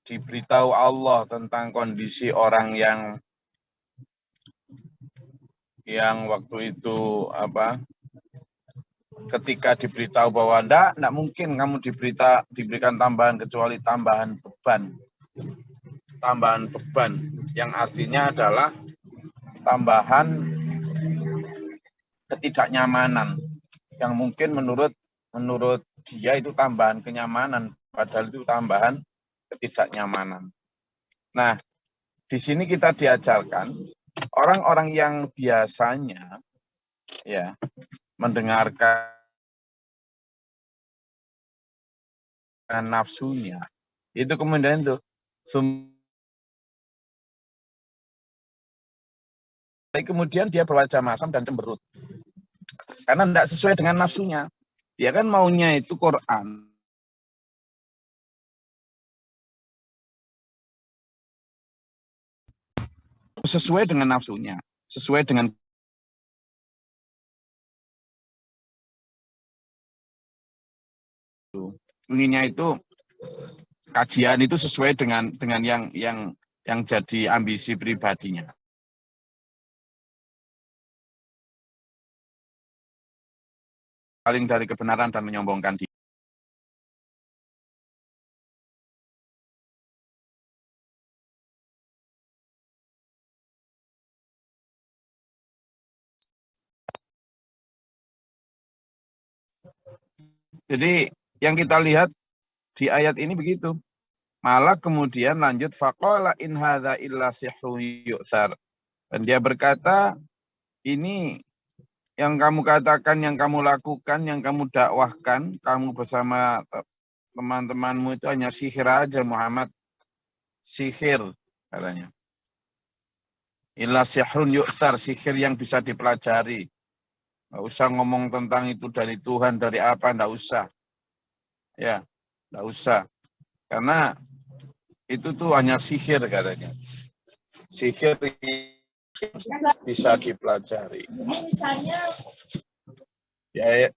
diberitahu Allah tentang kondisi orang yang waktu itu ketika diberitahu bahwa enggak mungkin kamu diberikan tambahan kecuali tambahan beban yang artinya adalah tambahan ketidaknyamanan yang mungkin menurut dia itu tambahan kenyamanan, padahal itu tambahan ketidaknyamanan. Nah, di sini kita diajarkan orang-orang yang biasanya ya mendengarkan nafsunya, itu kemudian itu kemudian dia berwajah masam dan cemberut karena tidak sesuai dengan nafsunya. Dia kan maunya itu Quran sesuai dengan nafsunya, sesuai dengan inginnya itu kajian itu sesuai dengan yang jadi ambisi pribadinya. Paling dari kebenaran dan menyombongkan diri. Jadi yang kita lihat di ayat ini begitu. Malah kemudian lanjut faqala in hadza illa sihrun yu'thar. Dan dia berkata, ini yang kamu katakan, yang kamu lakukan, yang kamu dakwahkan, kamu bersama teman-temanmu itu hanya sihir aja Muhammad. Sihir katanya. Illa sihrun yu'thar, sihir yang bisa dipelajari. Nggak usah ngomong tentang itu dari Tuhan, dari apa, nggak usah. Ya, nggak usah. Karena itu tuh hanya sihir katanya. Sihir bisa dipelajari. Ya,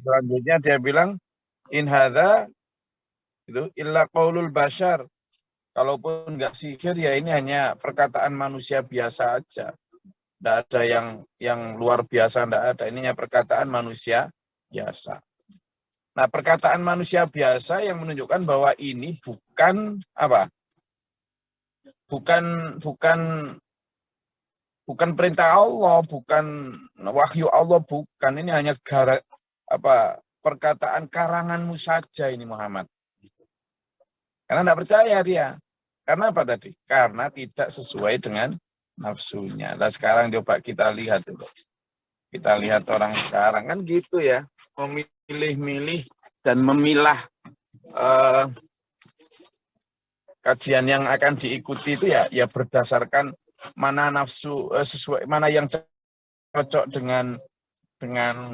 selanjutnya dia bilang, in hadza itu illa qaulul bashar. Kalaupun nggak sihir ya ini hanya perkataan manusia biasa aja. Nggak ada yang luar biasa, nggak ada. Ini hanya perkataan manusia biasa. Nah, perkataan manusia biasa yang menunjukkan bahwa ini bukan apa? Bukan perintah Allah, bukan wahyu Allah, bukan. Ini hanya perkataan karanganmu saja ini Muhammad. Karena tidak percaya dia. Karena apa tadi? Karena tidak sesuai dengan nafsunya. Nah sekarang coba kita lihat dulu. Kita lihat orang sekarang kan gitu ya. Memilih-milih dan memilah kajian yang akan diikuti itu ya berdasarkan mana nafsu sesuai, mana yang cocok dengan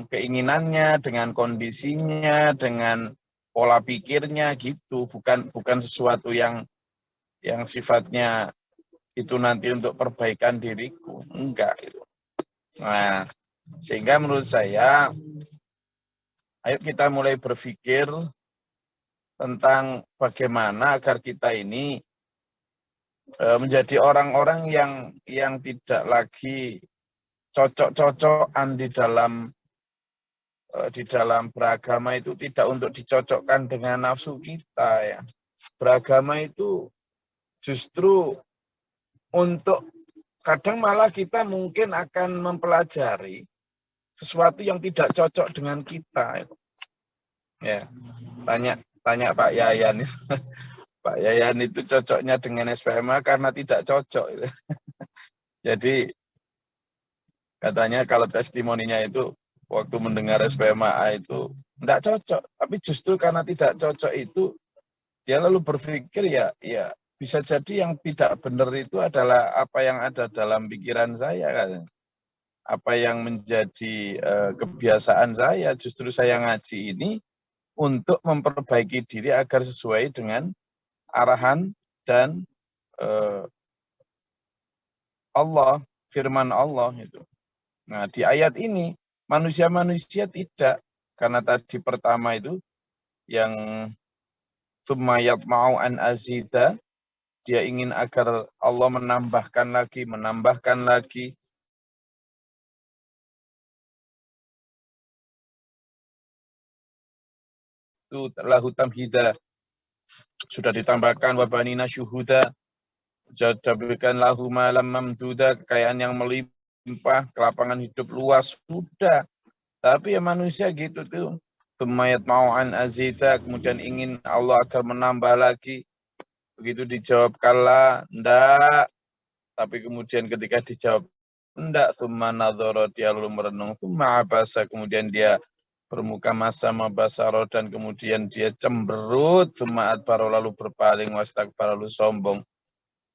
keinginannya, dengan kondisinya, dengan pola pikirnya gitu. Bukan sesuatu yang sifatnya itu nanti untuk perbaikan diriku. Enggak itu. Nah, sehingga menurut saya ayo kita mulai berpikir tentang bagaimana agar kita ini menjadi orang-orang yang tidak lagi cocok-cocokan di dalam beragama itu tidak untuk dicocokkan dengan nafsu kita ya. Beragama itu justru untuk kadang malah kita mungkin akan mempelajari sesuatu yang tidak cocok dengan kita. Ya, tanya Pak Yayan. Pak Yayan itu cocoknya dengan SPMA karena tidak cocok. Jadi katanya kalau testimoninya itu waktu mendengar SPMA itu tidak cocok, tapi justru karena tidak cocok itu dia lalu berpikir ya bisa jadi yang tidak benar itu adalah apa yang ada dalam pikiran saya kan. Apa yang menjadi kebiasaan saya, justru saya ngaji ini untuk memperbaiki diri agar sesuai dengan arahan dan Allah, firman Allah itu. Nah, di ayat ini manusia-manusia tidak, karena tadi pertama itu yang tsumma yatma'u an azida, dia ingin agar Allah menambahkan lagi. Itu lahu tamhida, sudah ditambahkan wabanina syuhuda, jadikan lahu malam mamduda, kekayaan yang melimpah, kelapangan hidup luas, sudah. Tapi ya manusia gitu tuh. Tumayat mau'an azita, kemudian ingin Allah agar menambah lagi. Begitu dijawab kala, ndak. Tapi kemudian ketika dijawab ndak, thumma nadhara, dia lalu merenung, thumma abasa, kemudian dia bermuka masam basaro, dan kemudian dia cemberut, thumma adbaro, lalu berpaling, wastakbar, lalu sombong.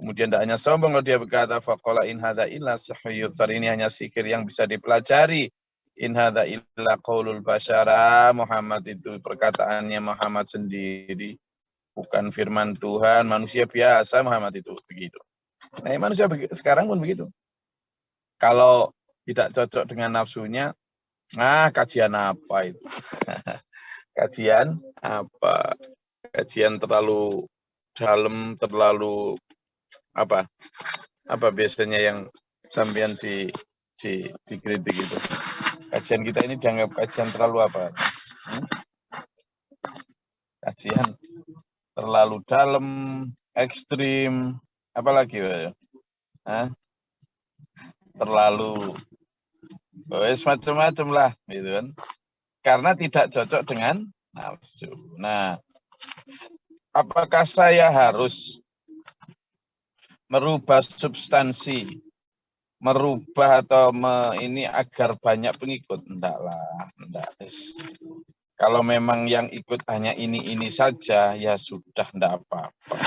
Kemudian tidak hanya sombong, kalau dia berkata, faqala in hadza illa sihrun yu'thar, ini hanya sihir yang bisa dipelajari. In hadza illa qaulul basyara, Muhammad itu perkataannya Muhammad sendiri, bukan firman Tuhan, manusia biasa Muhammad itu begitu. Nah, manusia sekarang pun begitu. Kalau tidak cocok dengan nafsunya, kajian apa itu? Kajian apa? Kajian terlalu dalam, terlalu apa? Apa biasanya yang sampean dikritik itu? Kajian kita ini dianggap kajian terlalu apa? Kajian terlalu dalam, ekstrim, apalagi terlalu macam-macam lah, gitu kan? Karena tidak cocok dengan nafsu. Nah, apakah saya harus merubah substansi, merubah atau ini agar banyak pengikut? Enggak lah, enggak. Kalau memang yang ikut hanya ini saja, ya sudah, enggak apa-apa.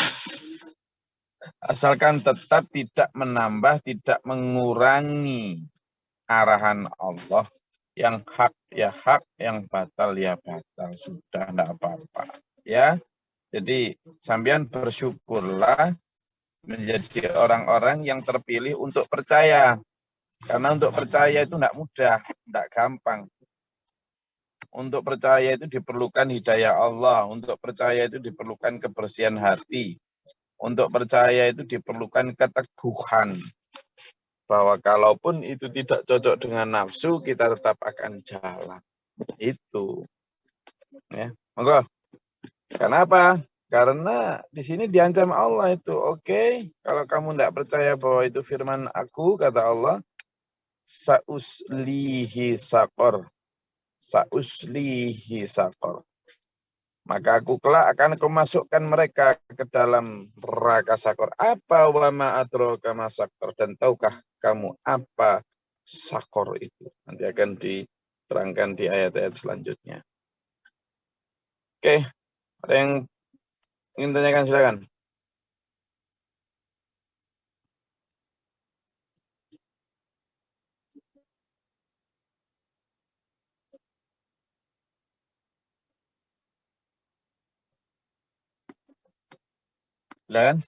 Asalkan tetap tidak menambah, tidak mengurangi arahan Allah. Yang hak ya hak, yang batal ya batal, sudah enggak apa-apa. Ya, jadi sampean bersyukurlah menjadi orang-orang yang terpilih untuk percaya. Karena untuk percaya itu enggak mudah, enggak gampang. Untuk percaya itu diperlukan hidayah Allah, untuk percaya itu diperlukan kebersihan hati, untuk percaya itu diperlukan keteguhan. Bahwa kalaupun itu tidak cocok dengan nafsu, kita tetap akan jalan. Itu. Ya, monggo. Kenapa? Karena di sini diancam Allah itu. Oke, kalau kamu tidak percaya bahwa itu firman aku, kata Allah, sauslihi sakor. Sauslihi sakor. Maka aku kelak akan kemasukkan mereka ke dalam neraka sakor. Apa wama adraka masakor, dan tahukah kamu apa sakor itu? Nanti akan diterangkan di ayat-ayat selanjutnya. Oke, ada yang ingin tanyakan, silakan. Silakan.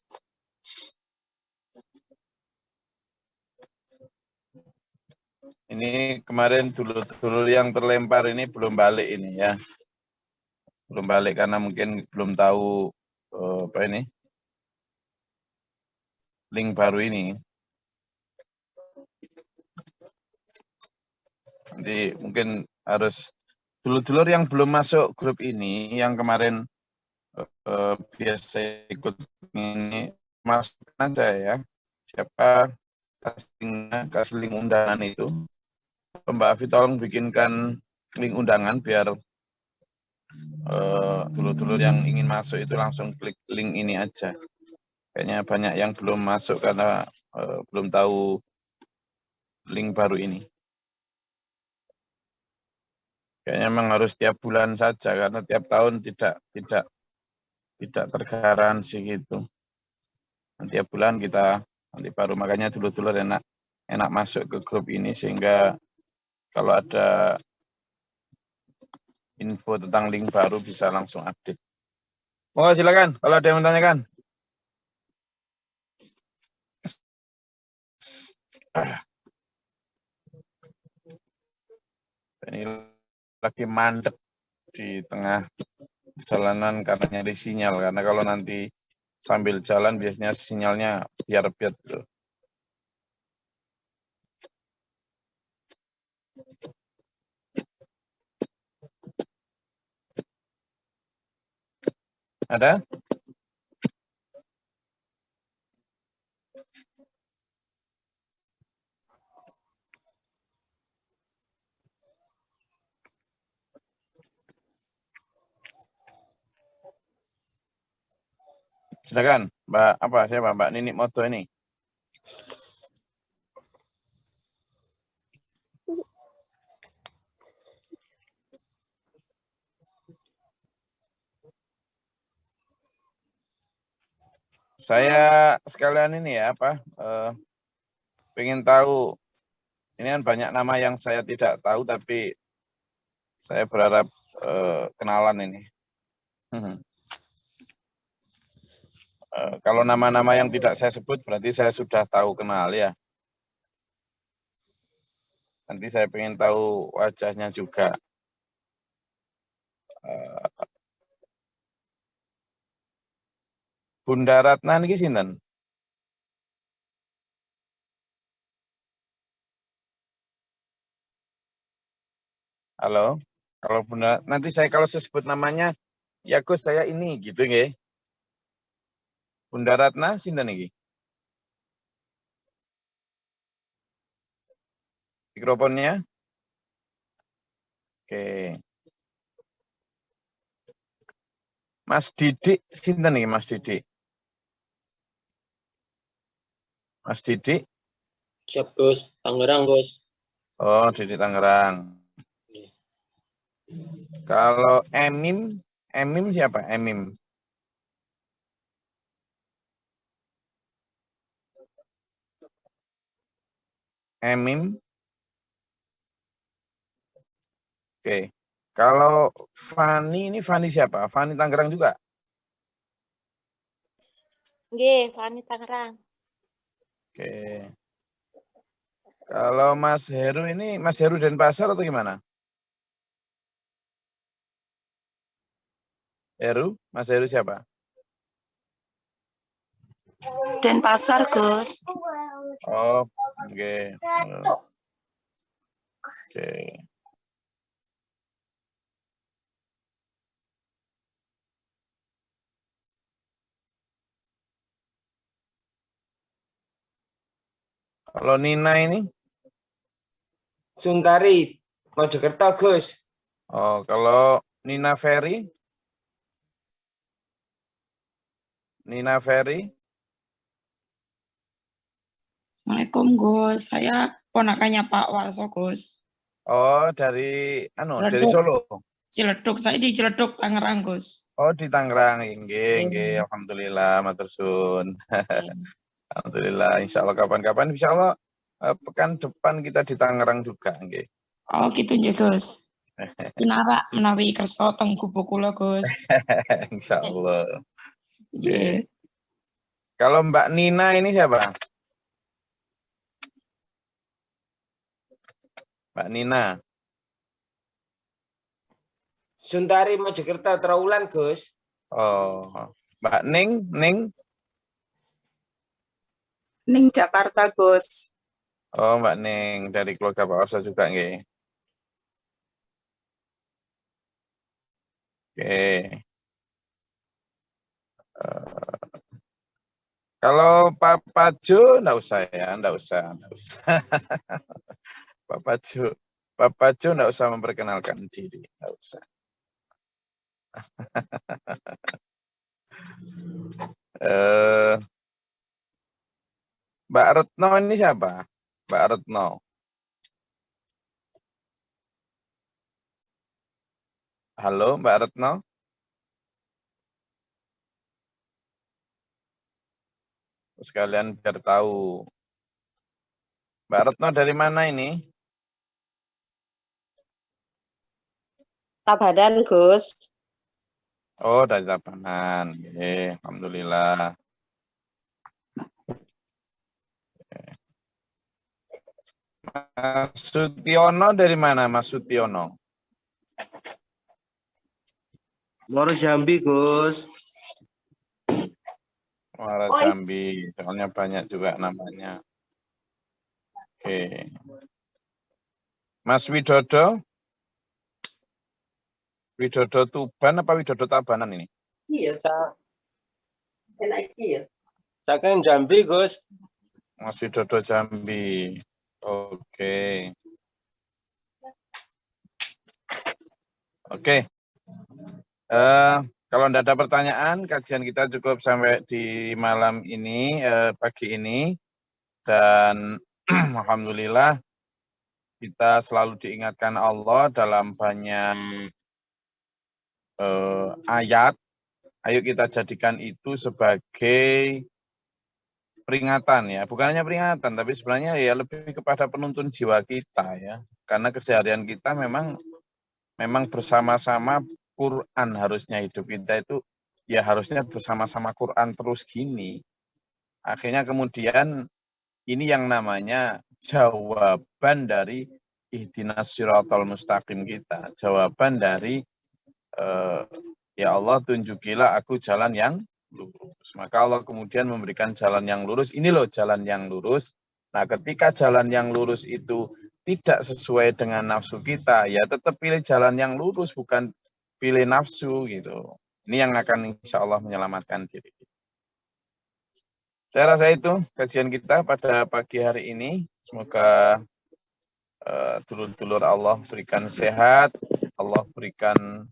Ini kemarin dulur-dulur yang terlempar ini belum balik ini ya. Belum balik karena mungkin belum tahu apa ini, link baru ini. Nanti mungkin harus dulur-dulur yang belum masuk grup ini, yang kemarin biasa ikut ini, masukkan aja ya. Siapa kasih link undangan itu. Mbak Afi tolong bikinkan link undangan biar dulur-dulur yang ingin masuk itu langsung klik link ini aja. Kayaknya banyak yang belum masuk karena belum tahu link baru ini. Kayaknya memang harus tiap bulan saja karena tiap tahun tidak tergaransi gitu. Nanti tiap bulan kita nanti baru, makanya dulur-dulur enak masuk ke grup ini sehingga kalau ada info tentang link baru bisa langsung update. Oh, silakan kalau ada yang menanyakan. Ini lagi mandek di tengah perjalanan karena nyari sinyal, karena kalau nanti sambil jalan biasanya sinyalnya biar-biar tuh. Ada? Silakan, Mbak apa siapa Mbak Nini Moto ini? Saya sekalian ini ya pengen tahu, ini kan banyak nama yang saya tidak tahu tapi saya berharap kenalan ini. Kalau nama-nama yang tidak saya sebut berarti saya sudah tahu kenal ya. Nanti saya pengen tahu wajahnya juga. Bunda Ratna niki sinten? Halo. Kalau Bunda, nanti saya kalau sebut namanya, ya Gus saya ini gitu nggih. Bunda Ratna sinten niki? Mikrofonnya. Oke. Mas Didik sinten niki Mas Didik? Mas Didik. Siap Gus, Tangerang Gus. Oh, Didik Tangerang. Kalau Emim siapa? Emim. Oke. Kalau Fani ini Fani siapa? Fani Tangerang juga? Nggih, Fani Tangerang. Oke. Kalau Mas Heru ini, Mas Heru Denpasar atau gimana? Heru? Mas Heru siapa? Denpasar, Gus. Oh, oke. Oke. Kalau Nina ini? Suntari, Mojokerto Gus. Oh, kalau Nina Ferry? Nina Ferry? Assalamualaikum, Gus. Saya ponakannya Pak Warso, Gus. Oh, dari dari Solo. Ciledug. Saya di Ciledug, Tangerang, Gus. Oh, di Tangerang. Nggih, alhamdulillah, matur suwun. Alhamdulillah, insya Allah kapan-kapan, insya Allah pekan depan kita di Tangerang juga, nggih. Oh, gitu aja, Gus. Inara menawi kerso teng gubuk kula, Gus. Insya Allah. Nggih. Kalau Mbak Nina ini siapa? Mbak Nina. Suntari Mojokerto Trawulan Gus. Oh, Mbak Ning? Ning Jakarta, Gus. Oh, Mbak Ning dari keluarga Pak Warso juga, nggih. Oke. Kalau Papa Jo, enggak usah ya, enggak usah. Papa Jo enggak usah memperkenalkan diri, enggak usah. Mbak Retno ini siapa? Mbak Retno. Halo, Mbak Retno. Sekalian biar tahu. Mbak Retno dari mana ini? Tabanan, Gus. Oh, dari Tabanan. Alhamdulillah. Mas Sutiono dari mana, Mas Sutiono? Moro Jambi Gus. Muara Jambi. Soalnya banyak juga namanya. Oke. Mas Widodo. Widodo Tuban apa Widodo Tabanan ini? Iya, enak ya. Saking Jambi, Gus. Mas Widodo Jambi. Oke. Oke. Kalau tidak ada pertanyaan, kajian kita cukup sampai di malam ini, pagi ini. Dan alhamdulillah kita selalu diingatkan Allah dalam banyak ayat. Ayo kita jadikan itu sebagai peringatan ya. Bukan hanya peringatan, tapi sebenarnya ya lebih kepada penuntun jiwa kita ya. Karena keseharian kita memang bersama-sama Quran harusnya hidup kita itu ya harusnya bersama-sama Quran terus gini. Akhirnya kemudian ini yang namanya jawaban dari ihdinas siratal mustaqim kita. Jawaban dari ya Allah tunjukilah aku jalan yang lurus. Maka Allah kemudian memberikan jalan yang lurus. Ini loh jalan yang lurus. Nah ketika jalan yang lurus itu tidak sesuai dengan nafsu kita, ya tetap pilih jalan yang lurus, bukan pilih nafsu gitu. Ini yang akan insya Allah menyelamatkan diri kita. Saya rasa itu kajian kita pada pagi hari ini. Semoga dulur-dulur Allah berikan sehat, Allah berikan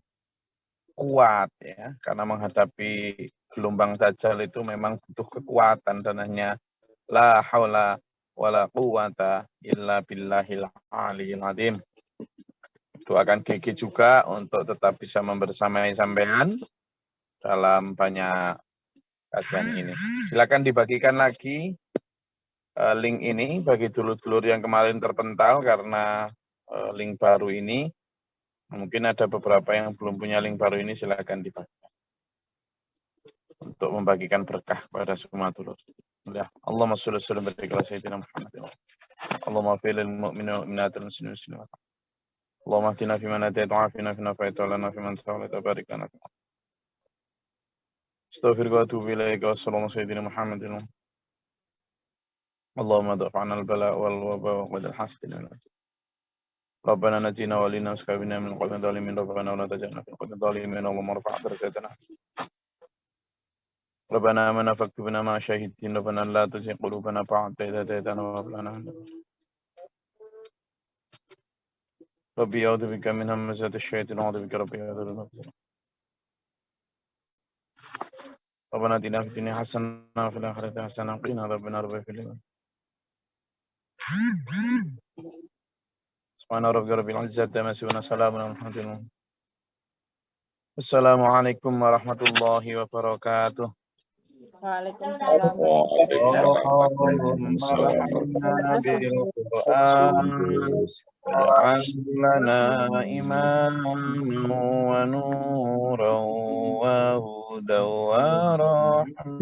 kuat ya, karena menghadapi gelombang dajjal itu memang butuh kekuatan dan hanya la haula wala quwata illa billahil aliyil azim. Doakan Gigi juga untuk tetap bisa membersamai sampean dalam banyak kajian ini. Silakan dibagikan lagi link ini bagi dulur-dulur yang kemarin terpental karena link baru ini. Mungkin ada beberapa yang belum punya link baru ini, silakan dibagikan untuk membagikan berkah kepada semua dulur. Allahumma sholli wa sallim ala sayyidina Muhammad. Allahumma fil mu'minina wal mu'minat wal muslimin wal muslimat. Allahumma ahdina fi man hadayta wa afina fi man afayta wa lana fi man tawallayta wa barik lana. Astaghfiruka wa atubu ilaika wa sallallahu sayyidina Muhammadin. Allahumma dafa'na al-bala wal waba wa qad al-hasdina. ربنا نجينا ولينا وسكبنا من قوم ظالمين ربنا ولا تجعلنا في قوم ظالمين اللهم ارفع درجاتنا ربنا آمنا فاكتبنا مع الشاهدين ربنا لا تزغ قلوبنا بعد إذ هديتنا وهب لنا من لدنك ربي أعوذ بك من همزات الشياطين وأعوذ بك ربي يحضرون ربنا آتنا في الدنيا حسنة وفي الآخرة حسنة وقنا عذاب النار سبحان ربك رب العزة عما يصفون سلام على المرسلين السلام عليكم ورحمة الله وبركاته. Waalaikumsalam. اللهم ارحمنا بالقرآن واجعل لنا إماما ونورا وهدى ورحمة